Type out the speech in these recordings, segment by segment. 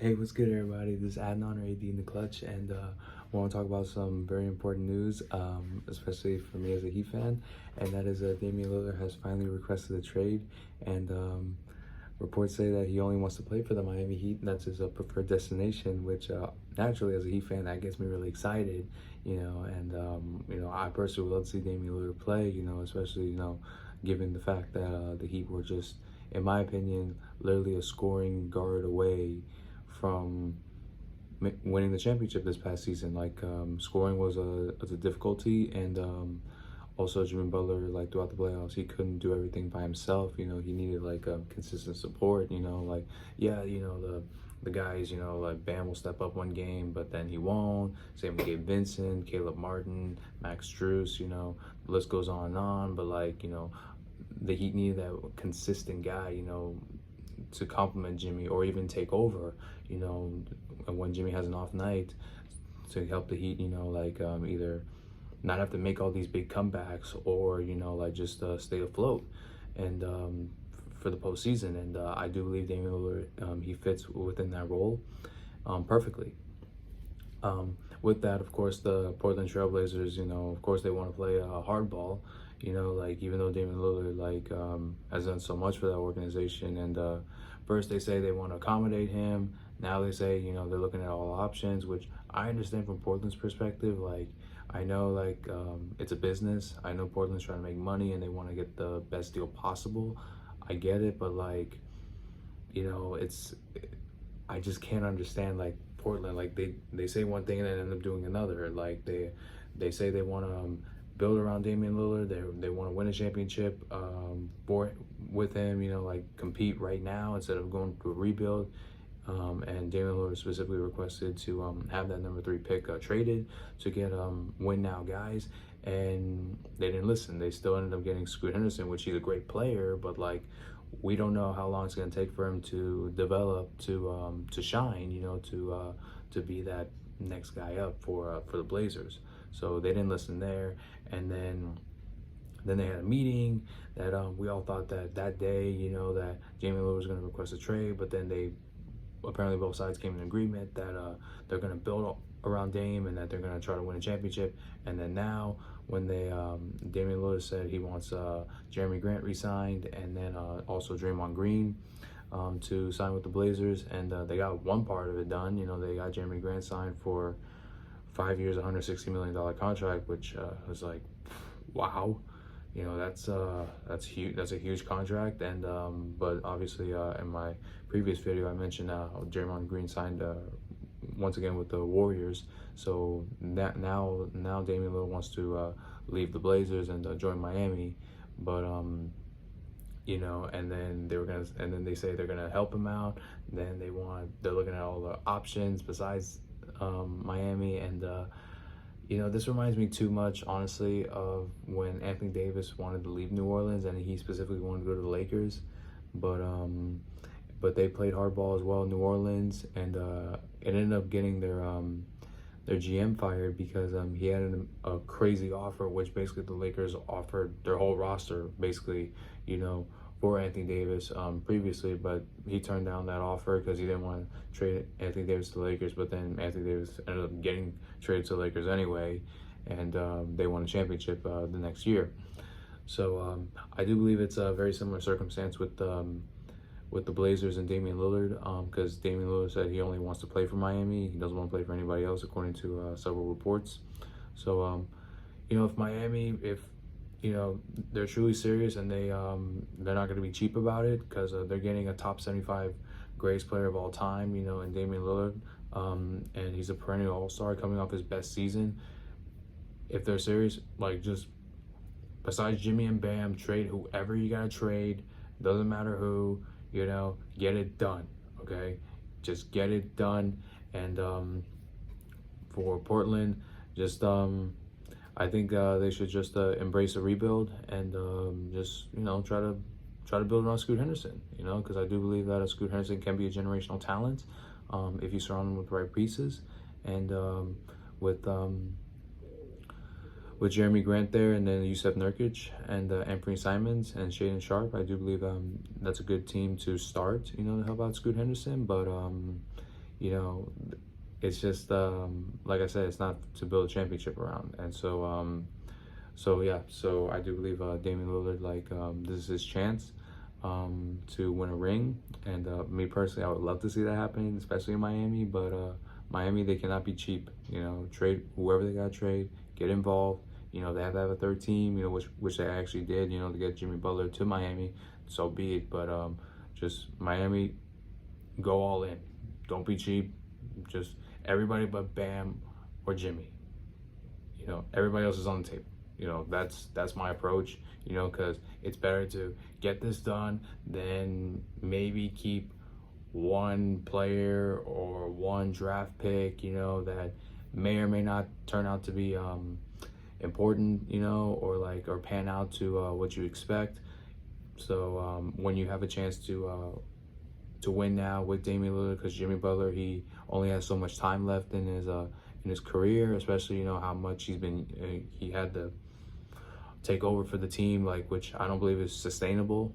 Hey, what's good, everybody? This is Adnan or AD in the clutch, and I want to talk about some very important news, especially for me as a Heat fan, and that is Damian Lillard has finally requested a trade, and reports say that he only wants to play for the Miami Heat, and that's his preferred destination, which naturally, as a Heat fan, that gets me really excited, and I personally would love to see Damian Lillard play, especially, given the fact that the Heat were just, in my opinion, literally a scoring guard away from winning the championship this past season. Like scoring was a difficulty, and also Jimmy Butler, like throughout the playoffs, he couldn't do everything by himself. He needed like consistent support. Like the guys, like Bam will step up one game, but then he won't. Same with Gabe Vincent, Caleb Martin, Max Strus. The list goes on and on. But the Heat needed that consistent guy. To complement Jimmy or even take over, when Jimmy has an off night, to help the Heat, either not have to make all these big comebacks or, just stay afloat and for the postseason. And I do believe Damian Lillard, he fits within that role perfectly. With that, of course, the Portland Trailblazers, of course, they want to play hardball. Even though Damian Lillard has done so much for that organization, and first they say they want to accommodate him. Now they say they're looking at all options, which I understand from Portland's perspective. I know it's a business. I know Portland's trying to make money and they want to get the best deal possible. I get it, but it's I just can't understand Portland. They say one thing and then end up doing another. They say they want to build around Damian Lillard. They want to win a championship with him. Compete right now instead of going through a rebuild. And Damian Lillard specifically requested to have that number 3 pick traded to get win now guys, and they didn't listen. They still ended up getting Scoot Henderson, which he's a great player, but we don't know how long it's going to take for him to develop to shine. To be that next guy up for the Blazers. So they didn't listen there, and then they had a meeting that we all thought that day, that Damian Lillard was going to request a trade, but then apparently both sides came in agreement that they're going to build around Dame and that they're going to try to win a championship. And then now, when Damian Lillard said he wants Jeremy Grant re-signed, and then also Draymond Green to sign with the Blazers, and they got one part of it done. They got Jeremy Grant signed for 5 years, $160 million contract, which was like, wow. That's huge. That's a huge contract. And but obviously, in my previous video, I mentioned Draymond Green signed once again with the Warriors. So that now Damian Lillard wants to leave the Blazers and join Miami. But and then they say they're gonna help him out. Then they're looking at all the options besides Miami, and this reminds me too much, honestly, of when Anthony Davis wanted to leave New Orleans, and he specifically wanted to go to the Lakers, but they played hardball as well in New Orleans, and it ended up getting their GM fired because he had a crazy offer, which basically the Lakers offered their whole roster, basically, for Anthony Davis previously, but he turned down that offer because he didn't want to trade Anthony Davis to the Lakers. But then Anthony Davis ended up getting traded to the Lakers anyway, and they won a championship the next year. So I do believe it's a very similar circumstance with the Blazers and Damian Lillard, because Damian Lillard said he only wants to play for Miami. He doesn't want to play for anybody else, according to several reports. So if they're truly serious, and they're not going to be cheap about it, because they're getting a top 75 greatest player of all time, in Damian Lillard, and he's a perennial all-star coming off his best season. If they're serious, just besides Jimmy and Bam, trade whoever you got to trade. Doesn't matter who, get it done, okay? Just get it done. And for Portland, just I think they should just embrace a rebuild and just try to build around Scoot Henderson. Because I do believe that Scoot Henderson can be a generational talent if you surround him with the right pieces, and with Jeremy Grant there, and then Yusef Nurkic and Anthony Simons and Shaedon Sharpe, I do believe that's a good team to start. To help out Scoot Henderson, but you know, it's just like I said, it's not to build a championship around. And so yeah, so I do believe Damian Lillard, like, this is his chance to win a ring. And me personally, I would love to see that happening, especially in Miami. But Miami, they cannot be cheap. You know, trade whoever they got to trade, get involved. You know, they have to have a third team. You know, which they actually did. You know, to get Jimmy Butler to Miami. So be it. But just Miami, go all in. Don't be cheap. Just everybody but Bam or Jimmy. You know, everybody else is on the table. You know, that's my approach. You know, because it's better to get this done than maybe keep one player or one draft pick, you know, that may or may not turn out to be important, you know, or pan out to what you expect. So when you have a chance to win now with Damian Lillard, because Jimmy Butler, he only has so much time left in his career, especially, you know, how much he had to take over for the team, like, which I don't believe is sustainable,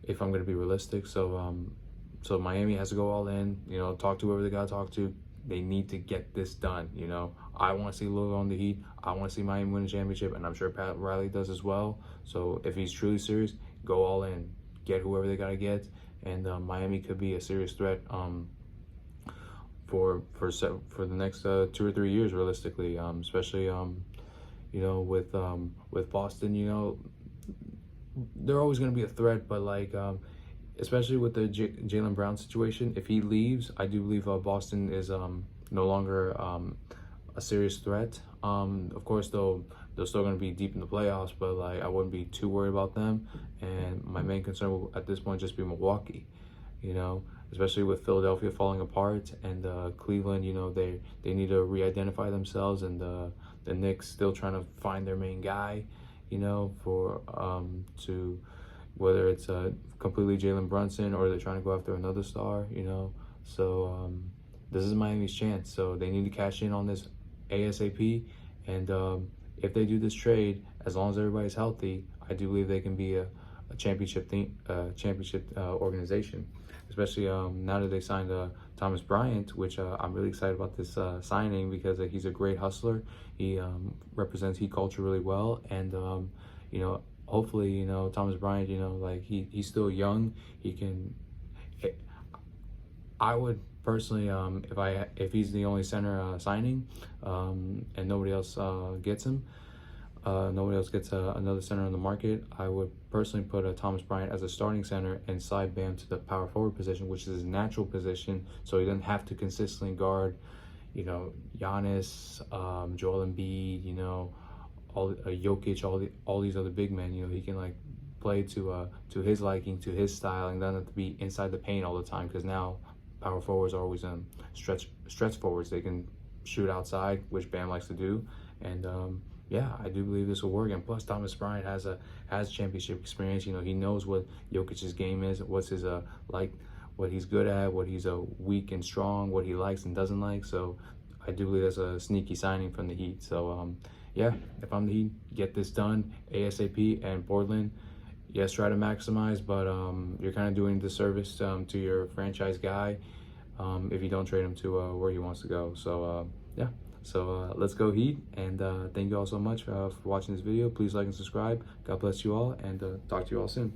if I'm going to be realistic. So Miami has to go all in, you know, talk to whoever they got to talk to. They need to get this done, you know. I want to see Lillard on the Heat. I want to see Miami win a championship, and I'm sure Pat Riley does as well. So if he's truly serious, go all in. Get whoever they got to get, and Miami could be a serious threat for the next 2 or 3 years, realistically, especially you know, with Boston. You know, they're always going to be a threat, but like especially with the Jaylen Brown situation, if he leaves, I do believe Boston is no longer a serious threat. Of course, they're still going to be deep in the playoffs, but like, I wouldn't be too worried about them. And my main concern will at this point just be Milwaukee, you know, especially with Philadelphia falling apart, and Cleveland, you know, they need to re-identify themselves, and the Knicks still trying to find their main guy, you know, for to whether it's completely Jalen Brunson or they're trying to go after another star, you know. So this is Miami's chance, so they need to cash in on this ASAP. And if they do this trade, as long as everybody's healthy, I do believe they can be a championship organization. Especially now that they signed Thomas Bryant, which I'm really excited about this signing, because he's a great hustler. He represents Heat culture really well, and you know, hopefully, you know, Thomas Bryant, you know, like he's still young. He can. I would personally, if he's the only center signing, and nobody else gets him, nobody else gets another center on the market, I would personally put Thomas Bryant as a starting center and slide Bam to the power forward position, which is his natural position, so he doesn't have to consistently guard, you know, Giannis, Joel Embiid, you know, Jokic, all these other big men. You know, he can like play to his liking, to his style, and doesn't have to be inside the paint all the time, because now power forwards are always stretch forwards. They can shoot outside, which Bam likes to do, and yeah, I do believe this will work. And plus, Thomas Bryant has championship experience. You know, he knows what Jokic's game is, what's his like, what he's good at, what he's weak and strong, what he likes and doesn't like. So I do believe that's a sneaky signing from the Heat. So yeah, if I'm the Heat, get this done ASAP. And Portland, yes, try to maximize, but you're kind of doing a disservice to your franchise guy if you don't trade him to where he wants to go. So yeah. So let's go Heat, and thank you all so much for watching this video. Please like and subscribe. God bless you all, and talk to you all soon.